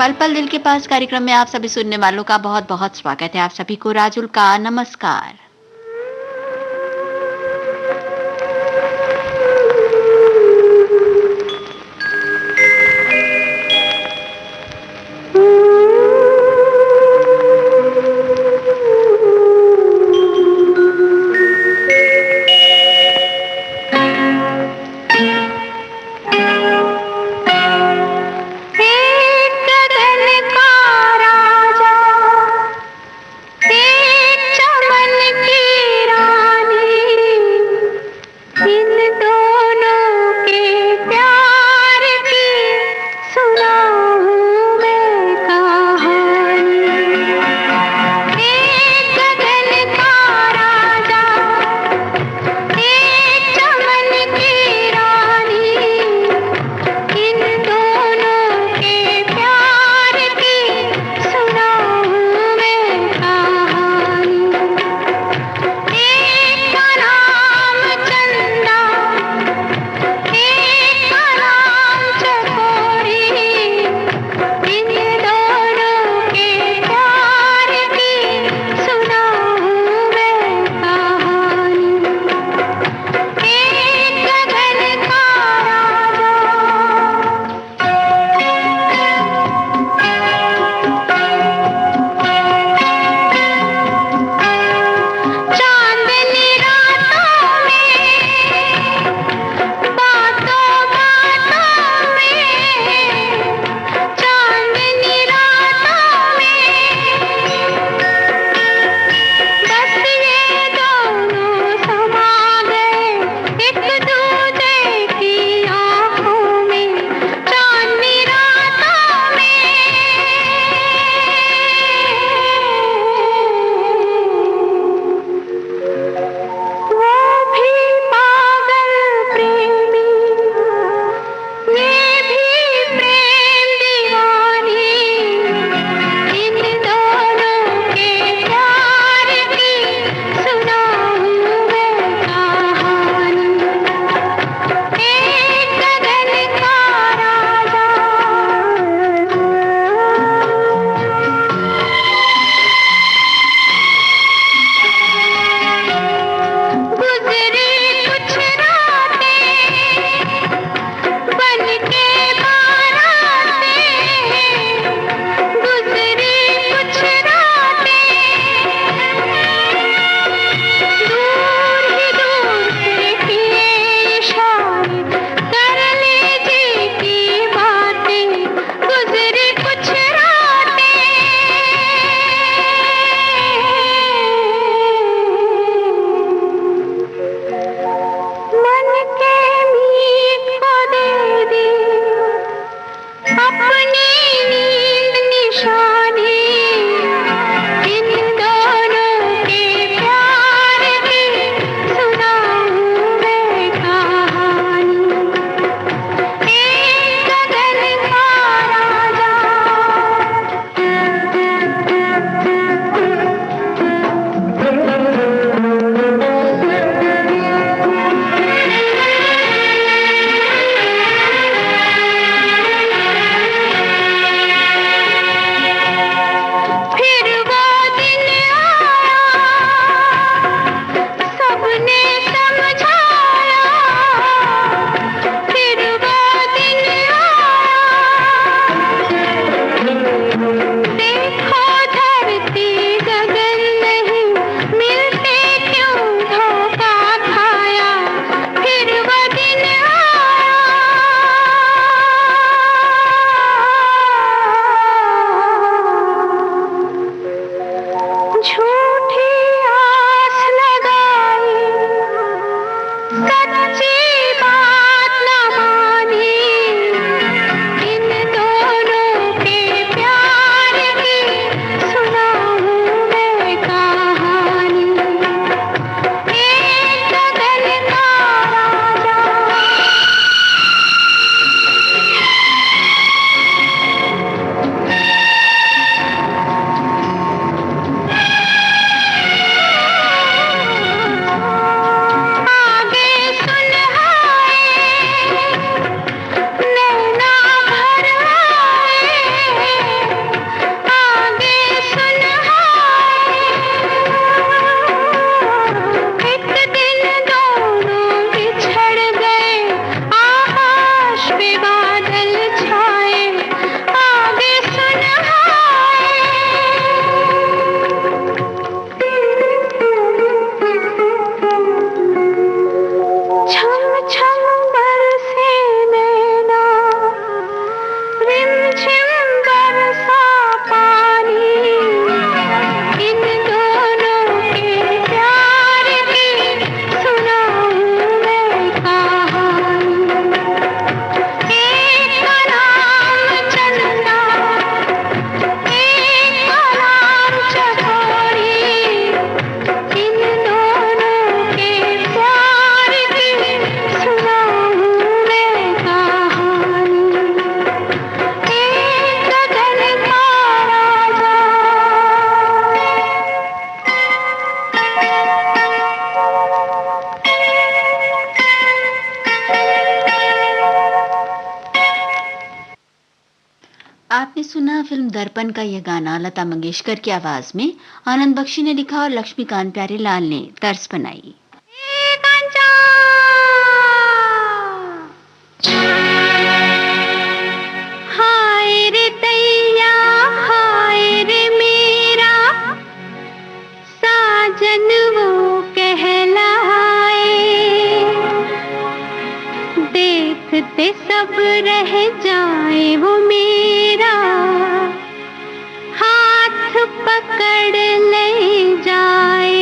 पल पल दिल के पास कार्यक्रम में आप सभी सुनने वालों का बहुत बहुत स्वागत है। आप सभी को राजुल का नमस्कार। एक चमन आपने सुना फिल्म दर्पण का यह गाना लता मंगेशकर की आवाज में आनंद बख्शी ने लिखा और लक्ष्मीकांत प्यारेलाल ने तर्ज बनाई। हाय रे दैया हाय रे मेरा साजन वो कहलाए, देखते सब रह जाए वो मेरा हाथ पकड़ ले जाए।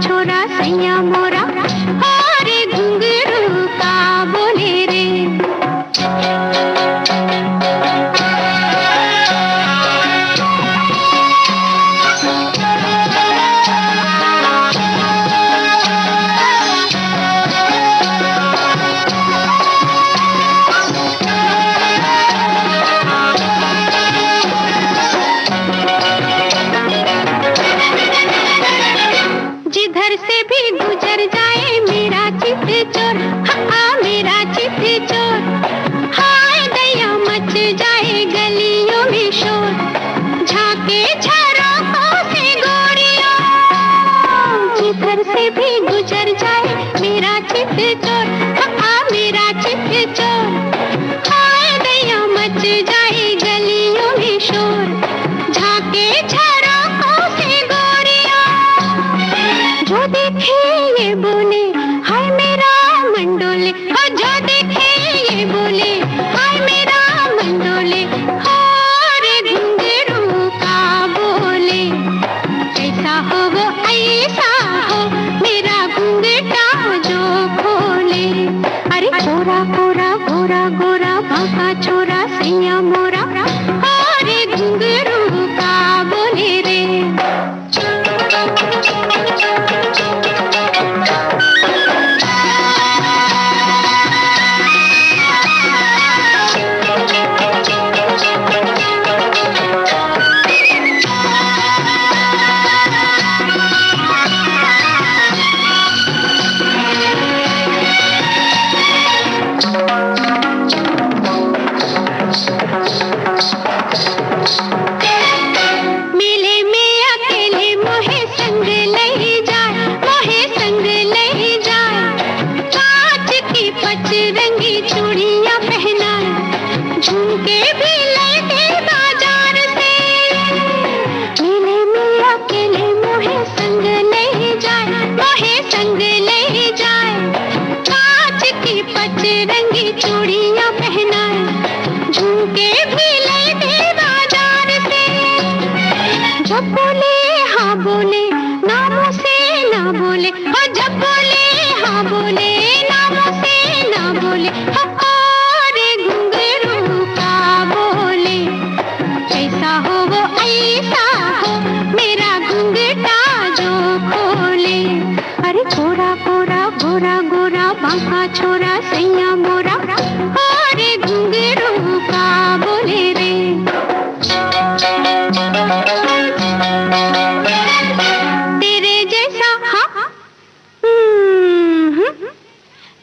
छोरा सैया मोरा हारे घुंघरू का बोले रे। जिधर से भी गुजर जाए मेरा चित चोर, हाँ मेरा चित चोर, हाय दया मच जाए गलियों में शोर, झांके झरोखों से गोरियों। जिधर से भी गुजर जाए मेरा चित चोर, हाँ मेरा चित चोर, हाय दया मच जाए गलियों में शोर, झांके झरोखों से गोरियों। जो देखे ये बोले हाय मेरा मंडोले, हाँ जो देखे ये बोले हाय मेरा मंडोले, हारे घुंघरू का बोले। ऐसा हो वो ऐसा हो मेरा घुंघटा जो खोले। अरे गोरा गोरा गोरा गोरा बाका छोरा सैया मोरा हारे घुंघरू का बोले रे। मेले में अकेले मोहे संग ले जाए, मोहे संग ले जाए, कांच की पचरंगी चूड़ियां पहनाए, झुमके भी लेके बाजार से। मेले में अकेले मोहे संग ले जाए, मोहे संग ले जाए, कांच की पचरंगी चूड़ियां पहनाए, झुमके भी लेके बाजार से। जब बोले हाँ बोले नामों से ना बोले, हाँ जब बोले हाँ बोले नामों से ना बोले, हारे घुंघरू का बोले। ऐसा हो वो ऐसा हो मेरा घुंघटा जो खोले। अरे गोरा गोरा गोरा गोरा बांका छोरा सैया मोरा हारे घुंघरू का बोले रे। तेरे जैसा हाँ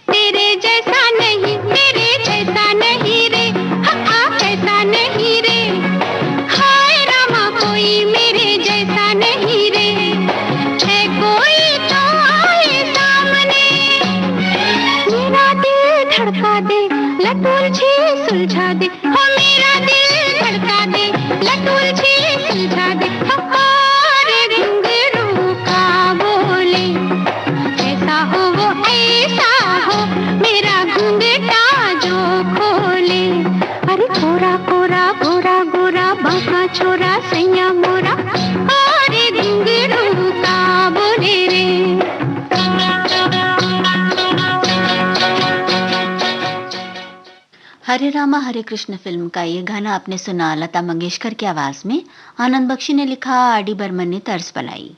तेरे जैसा नहीं, तेरे जैसा नहीं रे, हाँ ऐसा नहीं रे, हाय रामा कोई मेरे जैसा नहीं रे। है कोई तो आए सामने, मेरा दिल हरे रामा हरे कृष्ण फिल्म का ये गाना आपने सुना लता मंगेशकर की आवाज में। आनंद बख्शी ने लिखा, आर डी बर्मन ने तर्ज बनाई।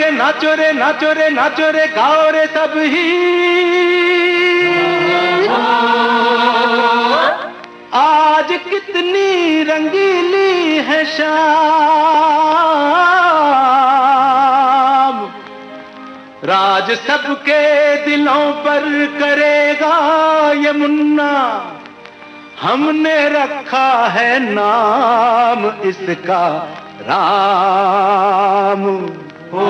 नाचो रे नाचो रे नाचो रे गाओ रे सब ही, आज कितनी रंगीली है शाम, राज सबके दिलों पर करेगा ये मुन्ना, हमने रखा है नाम इसका राम। हो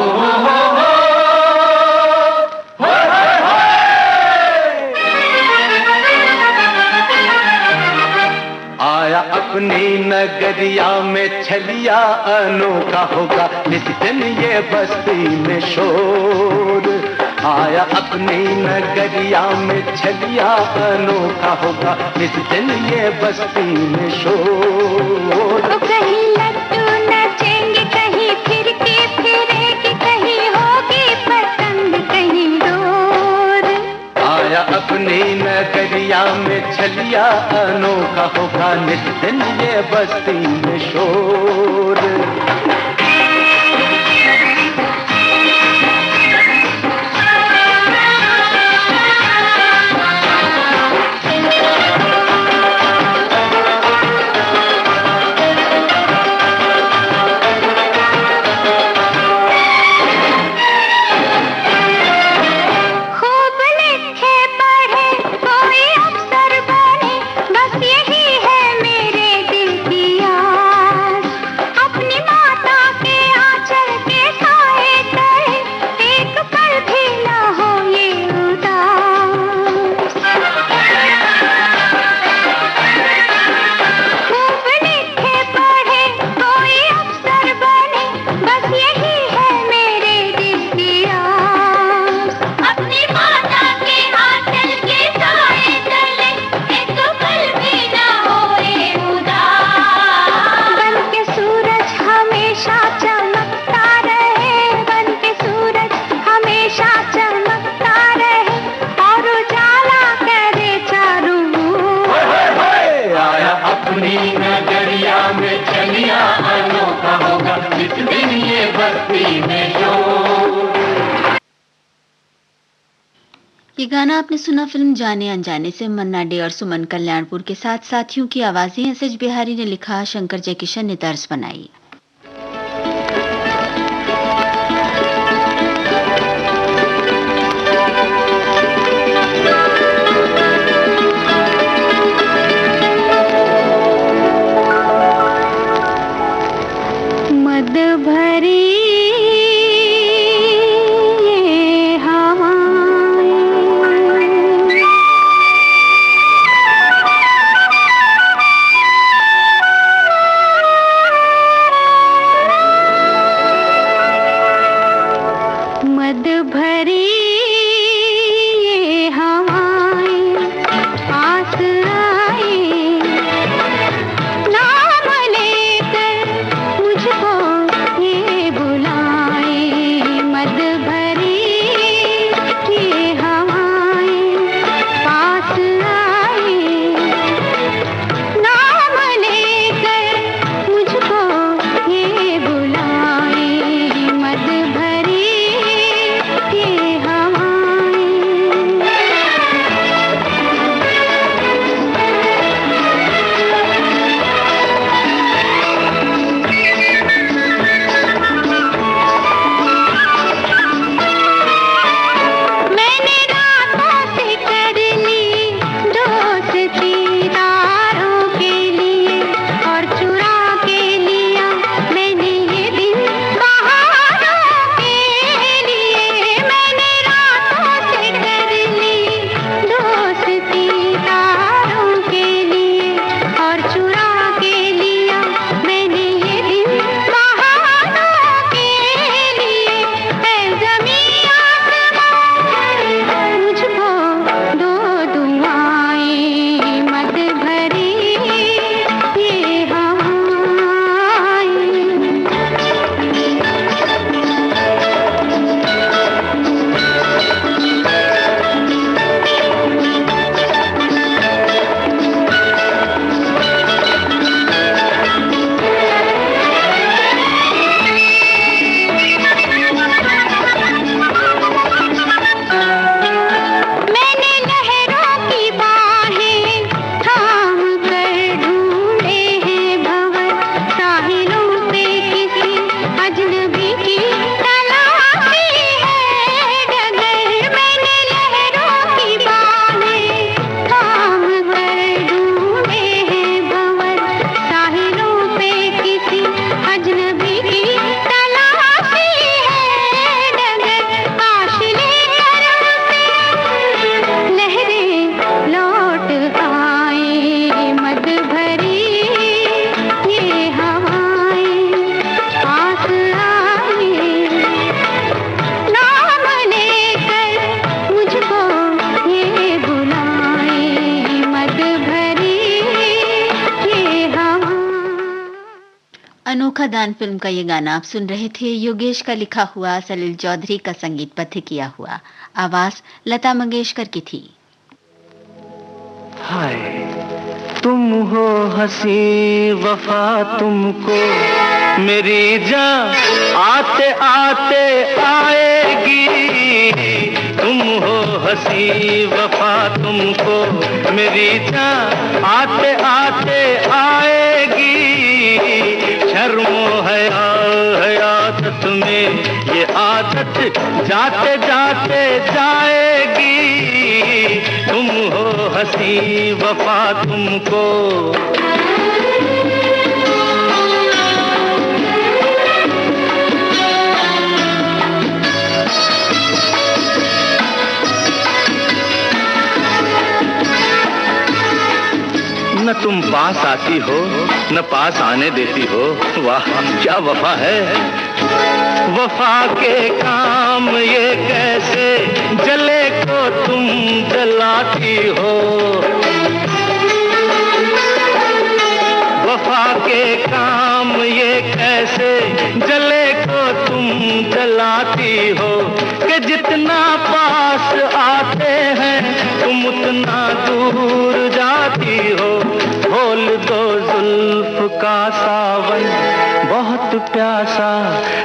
आया अपनी नगरिया में छलिया, अनोखा होगा इस दिन ये बस्ती में शोर। आया अपनी नगरिया में छलिया, अनोखा होगा इस दिन ये बस्ती में शोर। तो कहीं लड्डू नचेंगे, कहीं फिर के फिरेगी, कहीं होगी पतंग कहीं डोर। आया अपनी नगरिया में छलिया, अनोखा होगा नित दिन ये बस्ती में शोर। ये गाना आपने सुना फिल्म जाने अनजाने से। मन्ना डे और सुमन कल्याणपुर के साथ साथियों की आवाजें एस.एच. बिहारी ने लिखा, शंकर जयकिशन ने तर्ज बनाई। मद भरी खदान फिल्म का ये गाना आप सुन रहे थे। योगेश का लिखा हुआ, सलील चौधरी का संगीतबद्ध किया हुआ, आवाज लता मंगेशकर की थी। हाय तुम हो हंसी वफा तुमको मेरी जान आते आते आएगी। तुम हो हंसी वफा तुमको मेरी जान आते आते आएगी। शर्मो है आदत में ये आदत जाते जाते जाएगी। तुम हो हंसी वफा तुमको। न तुम पास आती हो न पास आने देती हो। वाह क्या वफा है। वफा के काम ये कैसे जले को तुम जलाती हो। वफा के काम ये कैसे जले को तुम जलाती हो कि जितना पास आते हैं तुम उतना दूर जाती हो। खोल दो जुल्फ का सावन बहुत प्यासा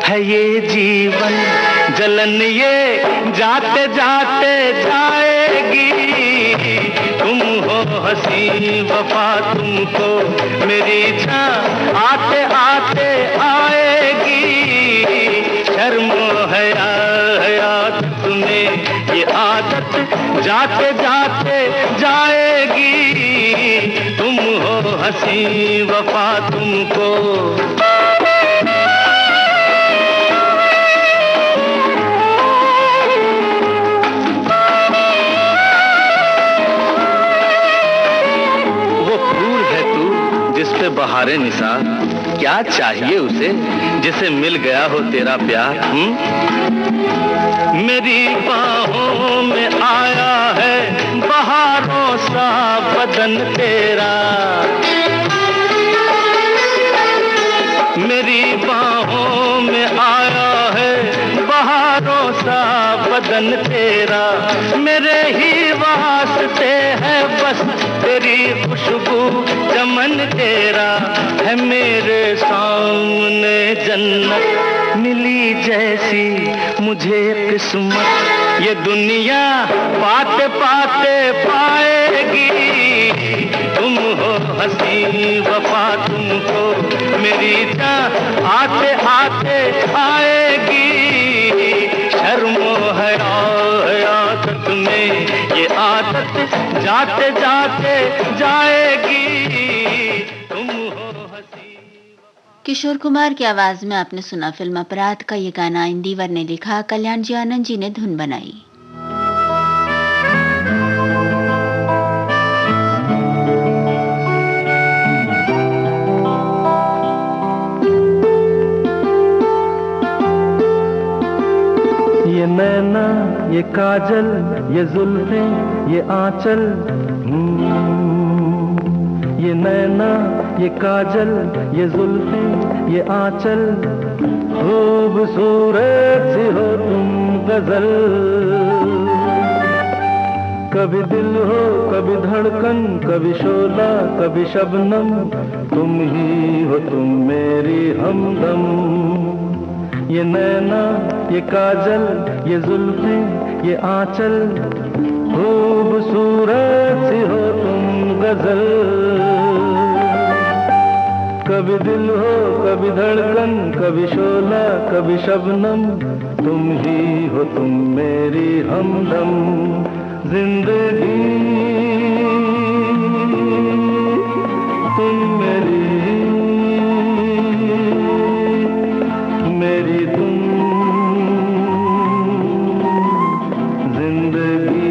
है ये जीवन। जलन ये जाते जाते जाएगी। तुम हो हंसी वफा तुमको मेरी जान आते आते आएगी। शर्म है आदत में ये आदत जाते जाते जाएगी। तुम हो हंसी वफा तुमको। बहारे निसार क्या चाहिए उसे जिसे मिल गया हो तेरा प्यार। मेरी बाहों में आया है बहारों सा बदन तेरा। मेरी बाहों में आया है बहारों सा बदन तेरा। मेरे ही वास्ते है बस तेरी खुशबू चमन तेरा। है मेरे सामने जन्नत मिली जैसी मुझे किस्मत। ये दुनिया पाते पाते पाएगी। तुम हो हंसी वफा तुमको मेरी जान आते आते आएगी। शर्मो है आदत में ये आदत जाते जाते जाएगी। तुम हो हंसी। किशोर कुमार की आवाज में आपने सुना फिल्म अपराध का ये गाना। इंदिवर ने लिखा, कल्याण जी आनंद जी ने धुन बनाई। ये नैना ये काजल ये जुल्फें ये आंचल। ये नैना ये काजल ये जुल्फें ये आंचल। खूबसूरत सी हो तुम गजल। कभी दिल हो कभी धड़कन कभी शोला कभी शबनम। तुम ही हो तुम मेरी हमदम। ये नैना ये काजल ये जुल्फें ये आंचल। खूबसूरत सी हो तुम गजल। कभी दिल हो कभी धड़कन कभी शोला कभी शबनम। तुम ही हो तुम मेरी हमदम। जिंदगी तुम मेरी तुम जिंदगी।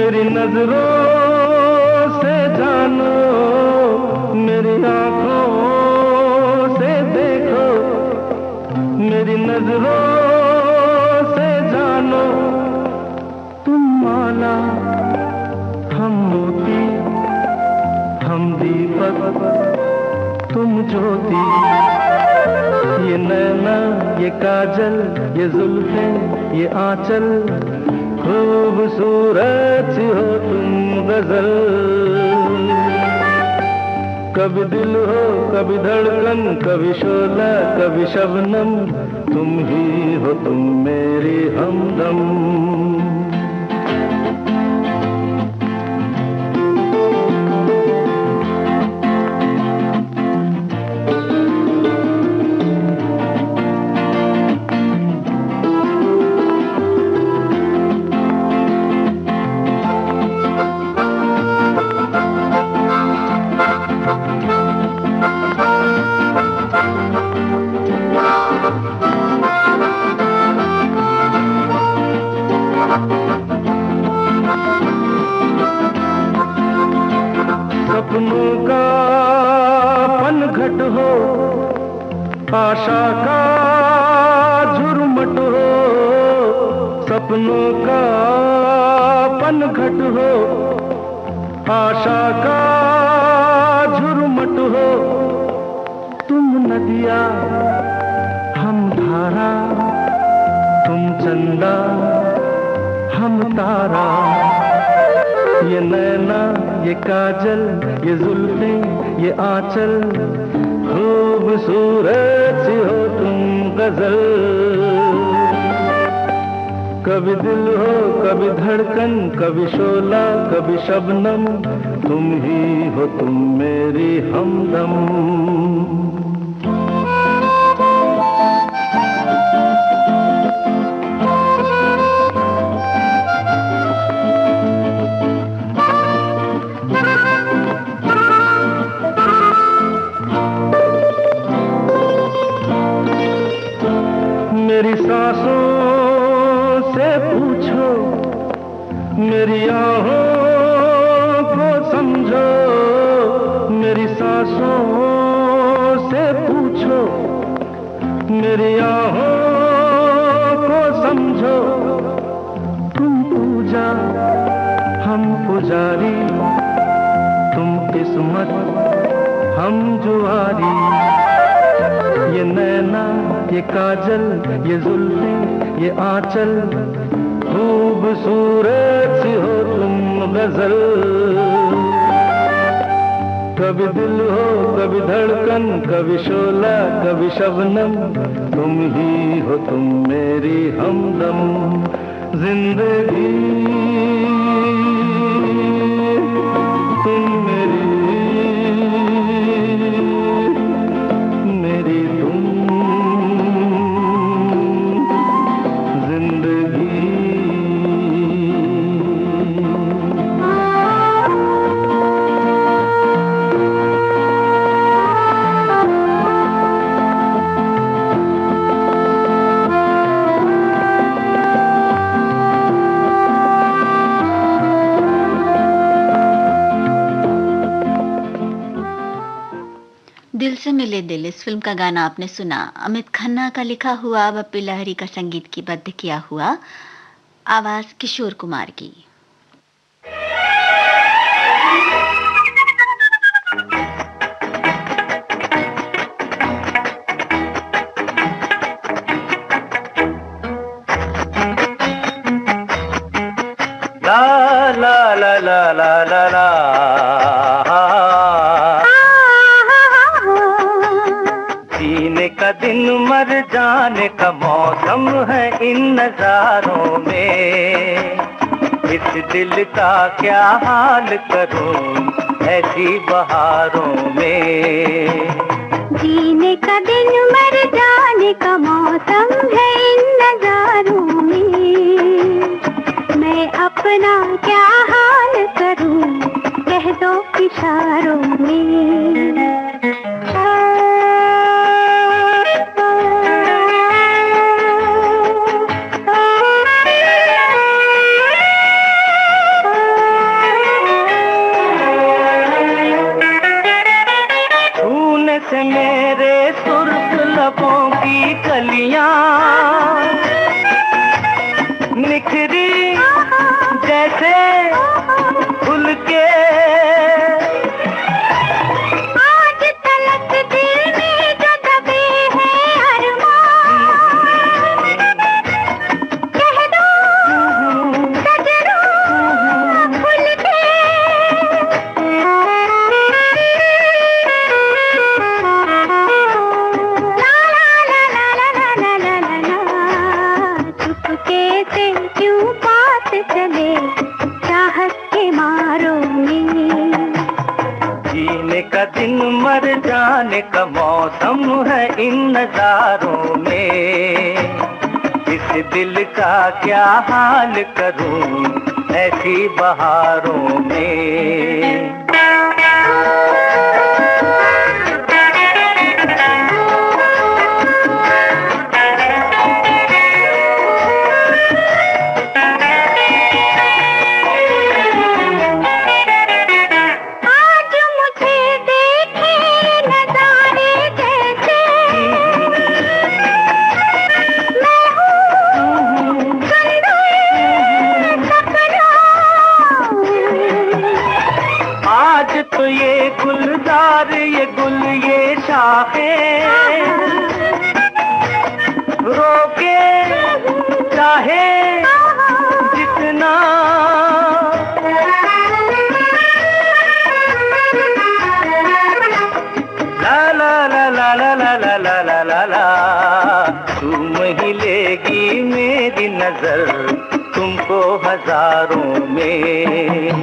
मेरी नजरों से जानो, मेरी आंखों से देखो, मेरी नजरों से जानो, तुम माला हम मोती, हम दीपक तुम ज्योति, ये नैना ये काजल ये जुल्फें ये आंचल, खूबसूरत हो तुम गजल। कभी दिल हो कभी धड़कन, कभी शोला कभी शबनम, तुम ही हो तुम मेरी हमदम। सपनों का पनघट हो, आशा का झुरमुट हो, सपनों का पनघट हो, आशा का झुरमुट हो, तुम नदिया हम धारा, तुम चंदा हम तारा, ये नैना ये काजल ये जुल्फें ये आंचल, खूबसूरत सी हो तुम गजल। कभी दिल हो कभी धड़कन, कभी शोला कभी शबनम, तुम ही हो तुम मेरी हमदम। मेरी सांसों से पूछो, मेरी आहों को समझो, मेरी सांसों से पूछो, मेरी आहों को समझो, तुम पूजा हम पुजारी, तुम किस्मत हम जुआरी, ये नैना ये काजल ये जुल्फें ये आंचल, खूबसूरत सी हो तुम गजल। कभी दिल हो कभी धड़कन, कभी शोला कभी शबनम, तुम ही हो तुम मेरी हमदम। जिंदगी तुम मेरी तुम जिंदगी। दिल से मिले दिल, इस फिल्म का गाना आपने सुना। अमित खन्ना का लिखा हुआ, बप्पी लहरी का संगीत की बद्ध किया हुआ, आवाज किशोर कुमार की। ला ला ला ला ला ला ला, जीने का दिन मर जाने का मौसम है इन नजारों में, इस दिल का क्या हाल करूं ऐसी बहारों में। जीने का दिन मर जाने का मौसम है इन नजारों में, मैं अपना क्या हाल करूं कह दो इशारों में। मोती जैसे फूल के आज तलक दिल में जो दबे हैं अरमान, कह दो सजनो खुल के। ला ला ला ला ला ला ला ला ला, चुपके से क्यों बात चले चाहत के मारों में। जीने का दिन मर जाने का मौसम है इन नजारों में। इस दिल का क्या हाल करूं ऐसी बहारों में। आज मुझे देखे नजारे जैसे मैं हूँ सुंदर सपना। आज तो ये गुलजार ये गुल ये शाखें रोके चाहे जितना। ला ला ला ला ला ला ला ला ला ला ला, तुम ही लेगी मेरी नजर तुमको हजारों में।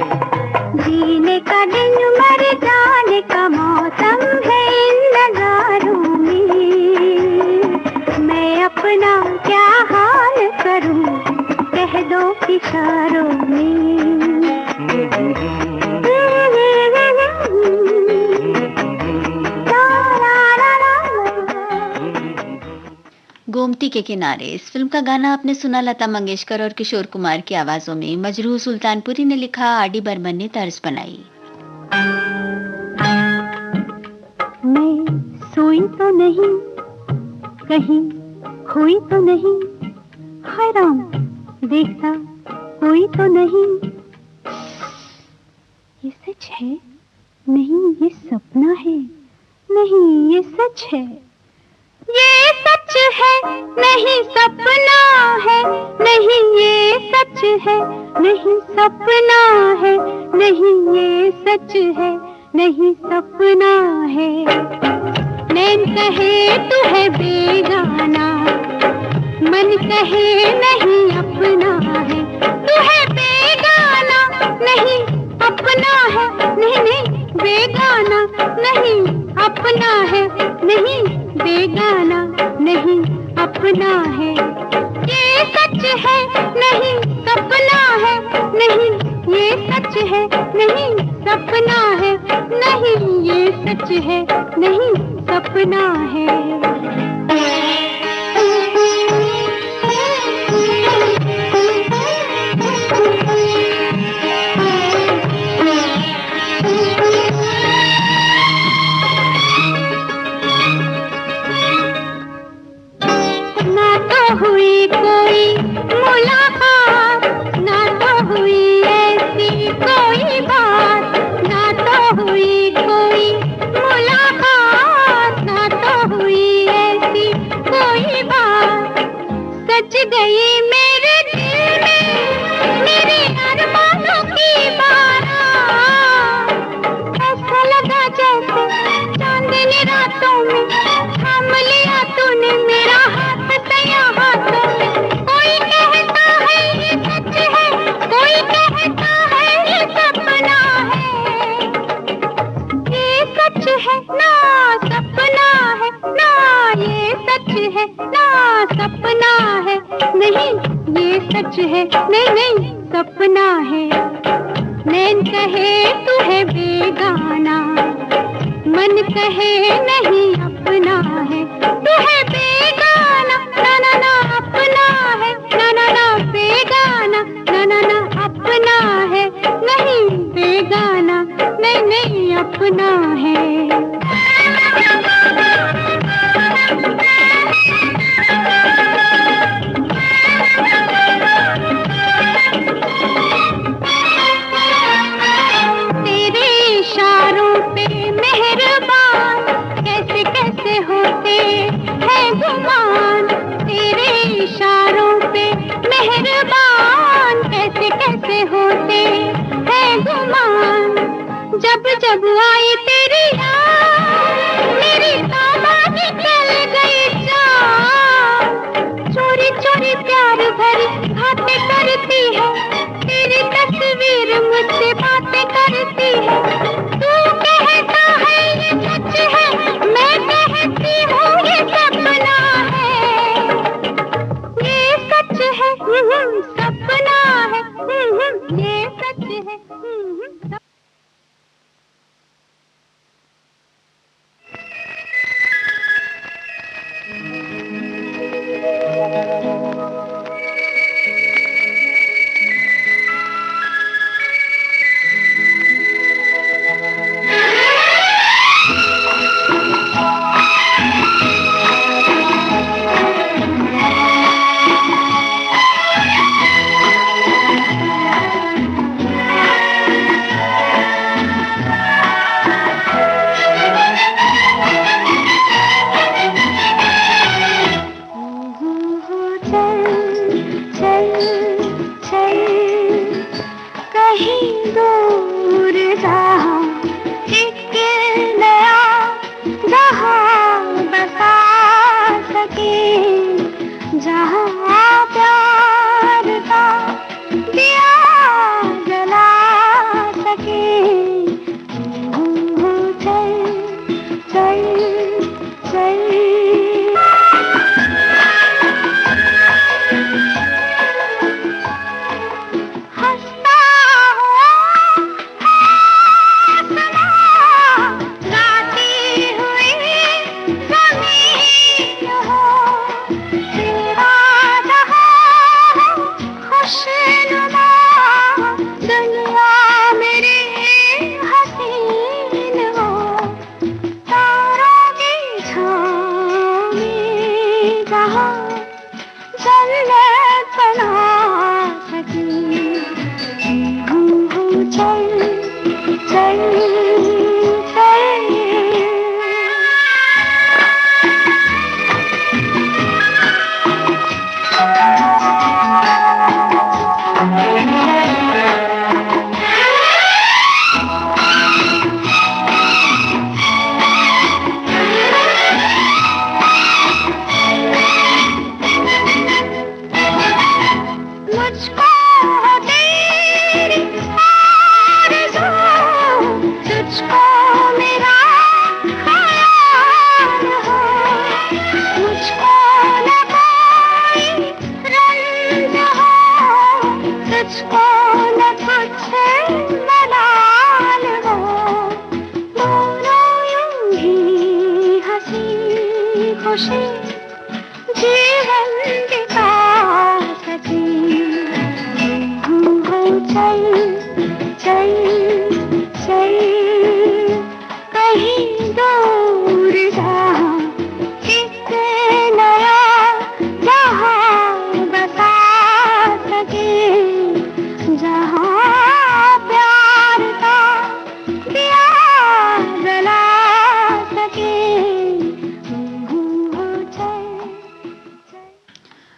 जीने का दिन मर जाने का मौसम है इन नजारों में। मैं अपना क्या हाल करूं कह दो इशारों में। गोमती के किनारे इस फिल्म का गाना आपने सुना लता मंगेशकर और किशोर कुमार की आवाजों में। मजरूह सुल्तानपुरी ने लिखा, आर डी बर्मन ने तर्ज बनाई। मैं सोई तो नहीं कहीं खोई तो नहीं, हैरान देखता कोई तो नहीं। ये सच है नहीं ये सपना है, नहीं ये सच है। ये सच है नहीं सपना है, नहीं ये सच है नहीं सपना है, नहीं ये सच है नहीं सपना है। नैन कहे तू है बेगाना, मन कहे नहीं अपना है। तू है बेगाना नहीं अपना है, नहीं नहीं बेगाना नहीं अपना है, नहीं बेगाना नहीं अपना है। ये सच है नहीं सपना है, नहीं ये सच है नहीं सपना है, नहीं ये सच है नहीं सपना है। ना तो हुई कोई मुलाकात, ना तो हुई ऐसी कोई बात, ना तो हुई कोई मुलाकात, ना तो हुई ऐसी कोई बात। सच गई मेरे दिल में मेरे अरमानों की बारात। ऐसा लगा जैसे चांदनी रातों में थाम लिया तूने मेरा हाथ सया हाथों में। कोई कहता है ये सच है, कोई कहता है ये सपना है। ये सच है ना सपना है, ना ये सच है ना सपना है, नहीं ये सच है नहीं नहीं सपना है। नैन कहे तू है बेगाना, मन कहे नहीं अपना है। तू है बेगाना ना ना ना अपना है, ना ना ना बेगाना ना ना ना अपना है, नहीं बेगाना नहीं नहीं अपना है। जब आई तेरी याद मेरी तौबा निकल गई जान। चोरी चोरी प्यार भरी बातें करती है तेरी तस्वीर मुझसे बातें करती है। तू कहता है ये सच है मैं कहती हूँ ये सपना है। ये सच है सपना है ये सच है सपना।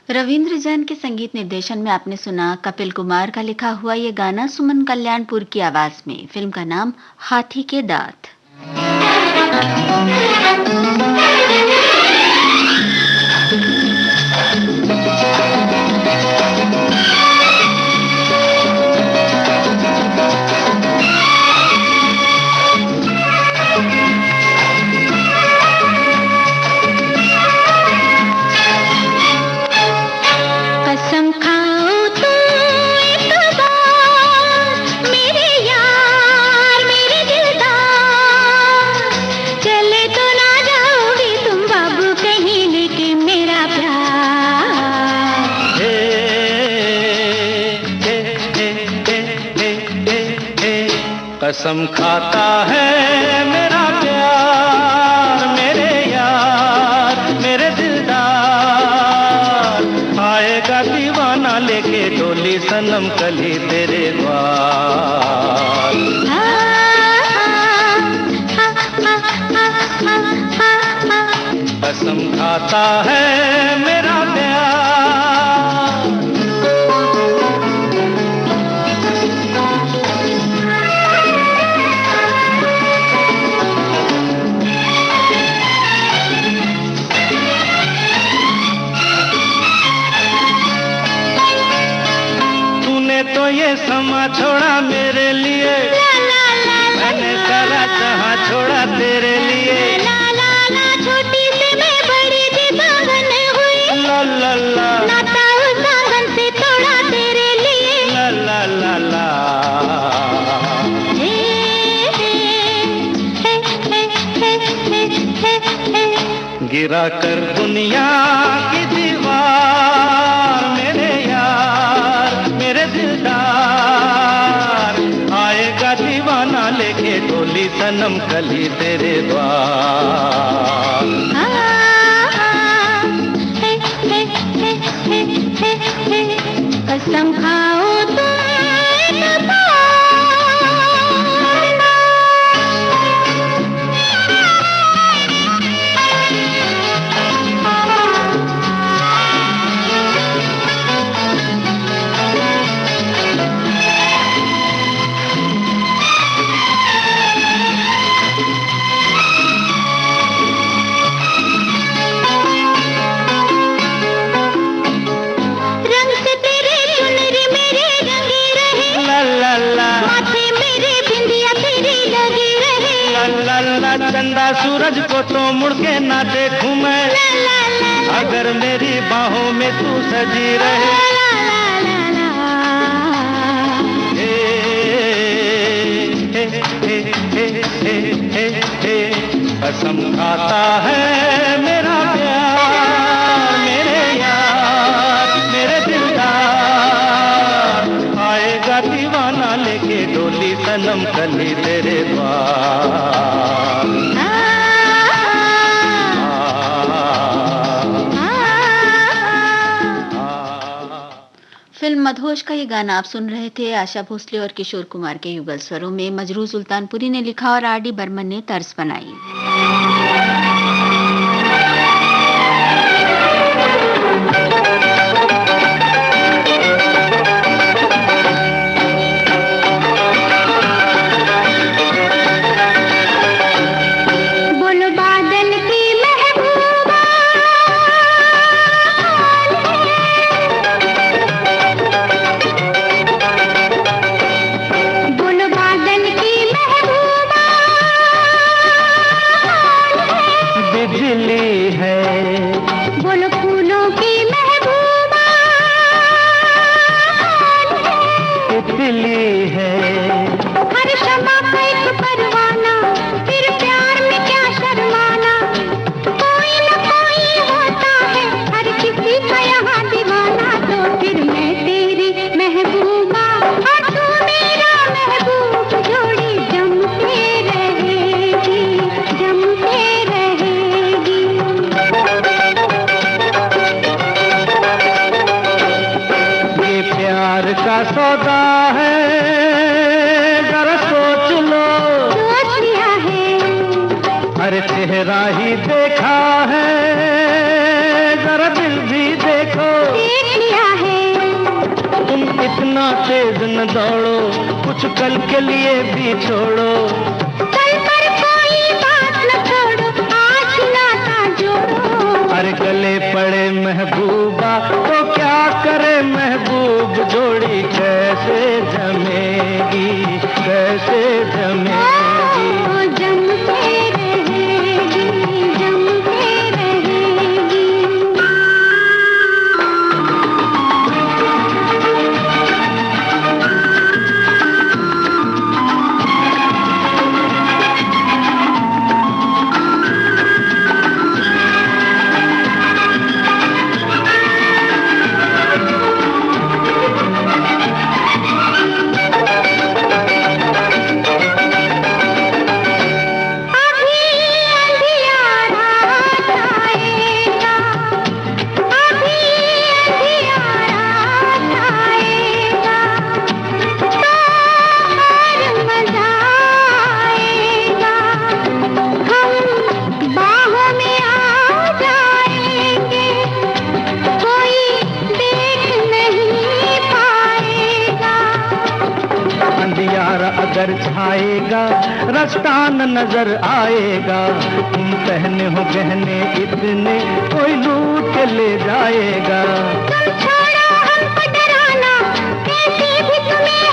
रविंद्र जैन के संगीत निर्देशन में आपने सुना कपिल कुमार का लिखा हुआ ये गाना सुमन कल्याणपुर की आवाज में। फिल्म का नाम हाथी के दांत। कसम खाओ तुम एक बार मेरे यार मेरे दिलदार, चले तो ना जाओगे तुम बाबू कहीं लेके मेरा प्यार। कसम खाता है मेरा प्यार मेरे यार मेरे दिलदार, आएगा दीवाना लेके डोली सनम कली तेरे द्वार। कसम खाता है मेरा प्यार। समा छोड़ा मेरे लिए, मैंने सारा जहां छोड़ा तेरे लिए। छोटी से मैं बड़ी दीवान हुई, ला ला ला, नाता उस आंगन से तोड़ा तेरे लिए। ला ला ला ला। गिरा कर दुनिया की दीवार मेरे यार, मेरे दिलदार, आएगा दीवाना लेके डोली सनम कली तेरे द्वार। कसम खाओ तुम चंदा सूरज को तो मुड़ के ना देखूं मैं, अगर मेरी बाहों में तू सजी रहे। कसम खाता है मेरा प्यार मेरे यार, मेरे दिलदार, आएगा दीवाना लेके डोली सनम कली तेरे द्वार। फिल्म मदहोश का ये गाना आप सुन रहे थे आशा भोसले और किशोर कुमार के युगल स्वरों में। मजरू सुल्तानपुरी ने लिखा और आर डी बर्मन ने तर्ज बनाई। सौदा है जरा सोच लो, सोच लिया है, अरे चेहरा ही देखा है जरा दिल भी देखो, देख लिया है। तुम इतना तेज न दौड़ो, कुछ कल के लिए भी छोड़ो, कल पर कोई बात न छोड़ो, आज नाता जोड़ो। अरे गले पड़े महबूबा तो क्या करे महबूब, जोड़ी कैसे जमेगी, कैसे जमेगी। जमते रहेगी, जमते रहेगी। अगर छाएगा रास्ता न नजर आएगा, तुम पहने हो गहने इतने कोई लूट के ले जाएगा। तुम छोड़ो हमको डराना, कैसे भी तुम्हें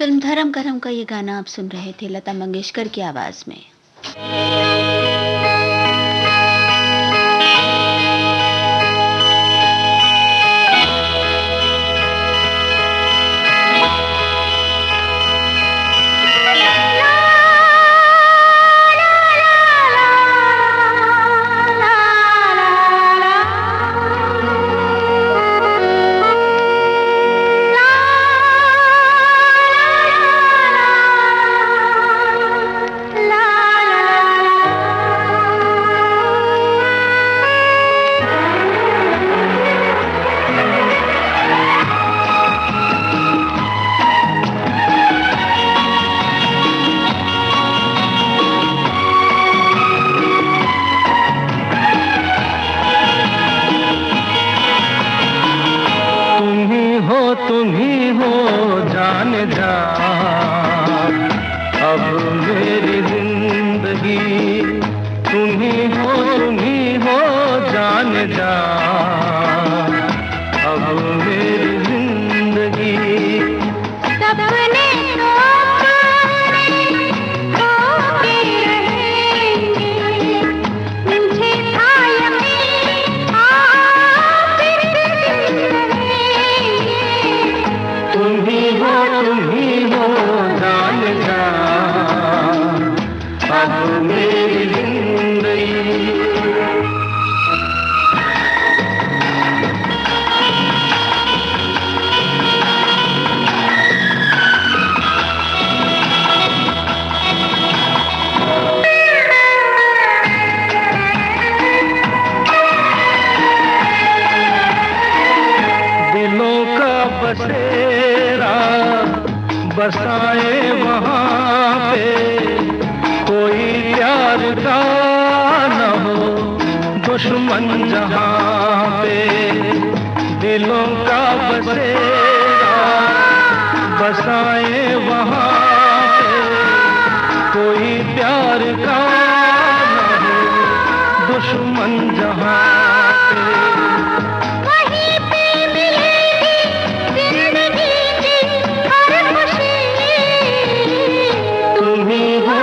फिल्म धर्म करम का ये गाना आप सुन रहे थे लता मंगेशकर की आवाज में। तुम ही हो जान जा, अब मेरी जिंदगी तुम ही हो जान जा, अब मेरी जिंदगी। सपने होके रहेंगे, मुझे था यकीन आप फिर रहेंगे। तुम ही हो जान जा, अब मेरी जिंदगी। दिलों का बसेरा बसाए वहाँ पे, कोई प्यार का न हो दुश्मन जहाँ पे। दिलों का बसेरा बसाए वहाँ पे, कोई प्यार का न हो दुश्मन जहाँ पे। वहीं पे मिलेगी जिंदगी की हर खुशी। तुम ही हो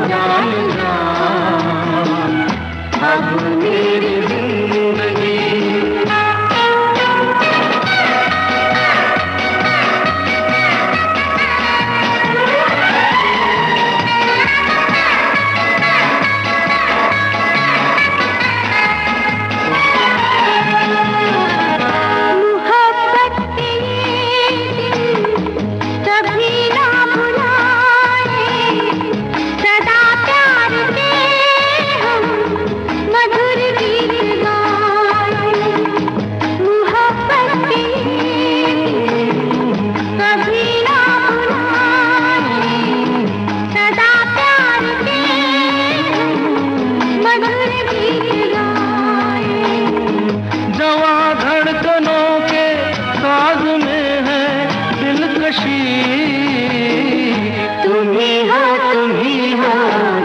जान जा, अब मेरी जिंदगी। मोहब्बत के दिन कभी ना भुलाए, सदा प्यार के हम मधुर गीत गाए। मोहब्बत के दिन कभी ना भुलाए, सदा प्यार के हम मधुर गीत गाए। जवां धड़कनों के साज में है दिलकशी। तुम ही हो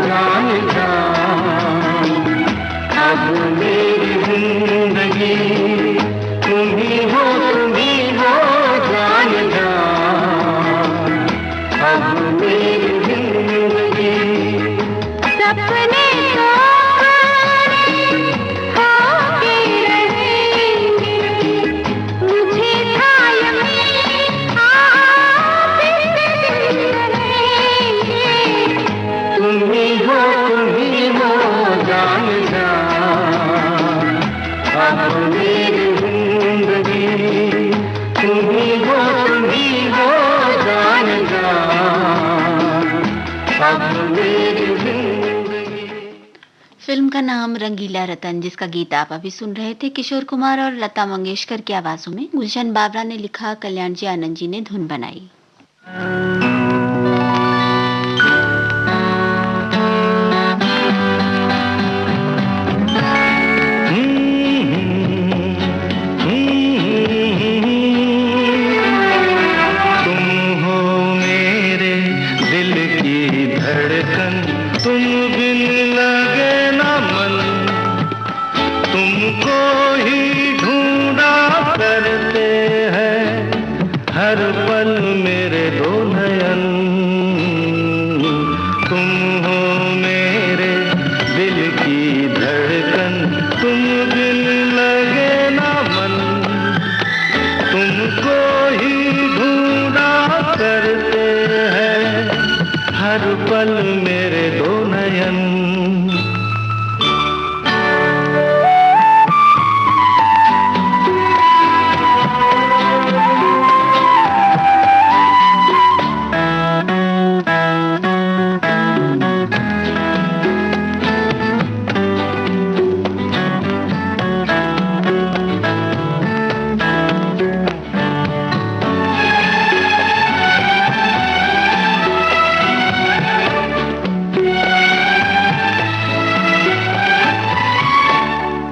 जान जा, अब मेरी जिंदगी। तुम ही हो जान जा, अब मेरी जिंदगी। सपने होके रहेंगे, मुझे था यकीन आप फिर रहेंगे। तुम ही हो जान जा, अब मेरी जिंदगी। तुम ही हो जान जा, अब मेरी जिंदगी। फिल्म का नाम रंगीला रतन, जिसका गीत आप अभी सुन रहे थे किशोर कुमार और लता मंगेशकर की आवाजों में। गुलशन बाबरा ने लिखा, कल्याण जी आनंद जी ने धुन बनाई। तुम हो मेरे दिल की धड़कन, तुम बिन लगे न मन। तुमको ही ढूंढा करते हैं हर पल मेरे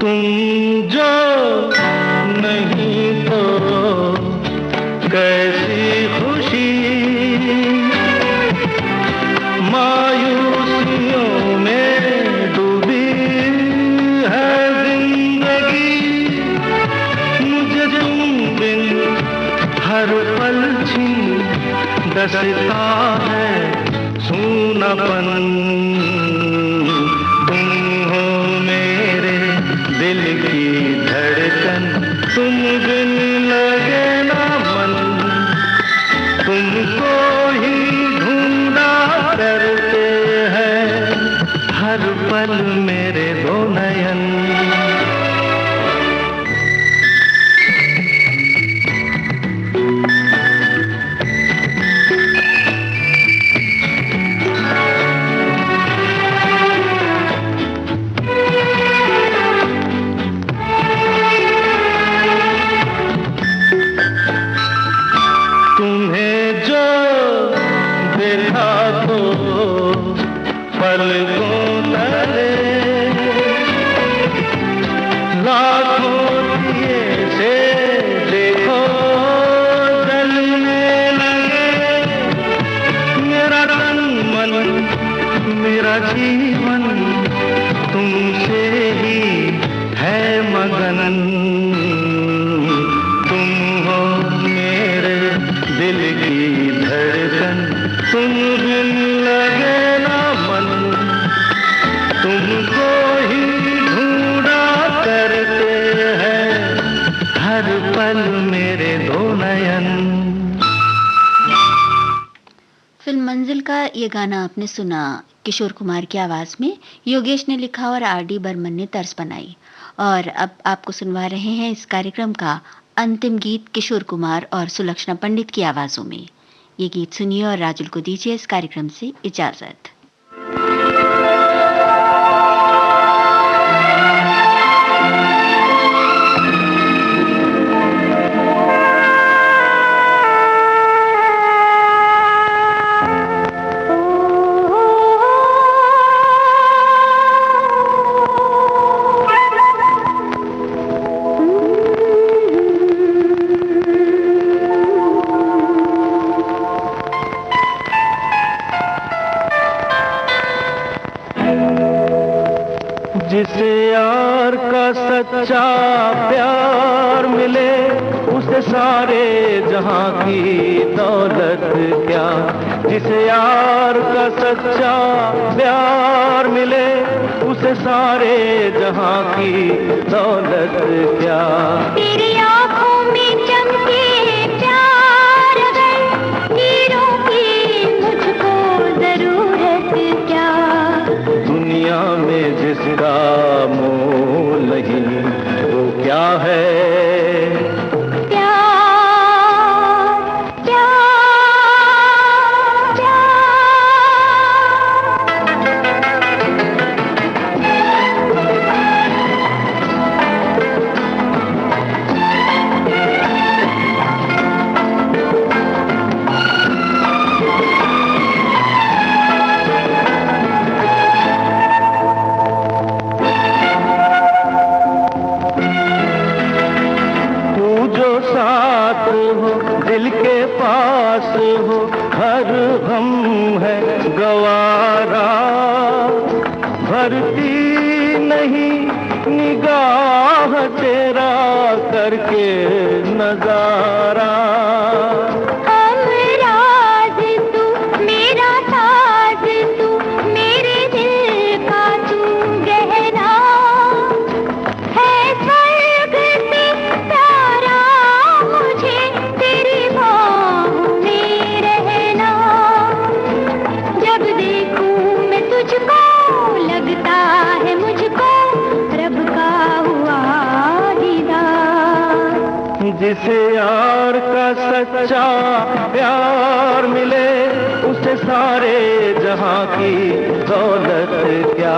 तुम जो नहीं तो कैसी खुशी, मायूसियों में डूबी है जिंदगी। मुझे तुम बिन हर पल छिन डसता है सूनापन। तुम हो मेरे दिल की धड़कन, तुम बिन लगे ना मन। तुमको ही ढूंढा करते हैं हर पल मेरे दो नयन। तुम्हें जो देखा तो पलकों तले लाखों दिए से देखो जलने लगे। मेरा तन मन मेरा जीवन तुमसे ही है मगन। तुम हो मेरे दिल की धड़कन, तुम बिन लगे ना मन। तुमको ही ढूंढा करते हैं हर पल मेरे दो नयन। फिल्म मंजिल का ये गाना आपने सुना किशोर कुमार की आवाज में। योगेश ने लिखा और आर डी बर्मन ने तर्ज बनाई। और अब आपको सुनवा रहे हैं इस कार्यक्रम का अंतिम गीत किशोर कुमार और सुलक्षणा पंडित की आवाजों में। ये गीत सुनिए और राजुल को दीजिए इस कार्यक्रम से इजाजत। जिसे यार का सच्चा प्यार मिले, उसे सारे जहां की दौलत क्या। जिसे यार का सच्चा प्यार मिले, उसे सारे जहां की दौलत क्या। तेरी आँखों में चमके प्यार अगर हीरों की मुझको जरूरत क्या। दुनिया में जिसका मोल नहीं वो क्या है। दिल के पास हो हर गम है गवारा, भरती नहीं निगाह तेरा करके नजारा। जिसे यार का सच्चा प्यार मिले, उसे सारे जहां की दौलत क्या।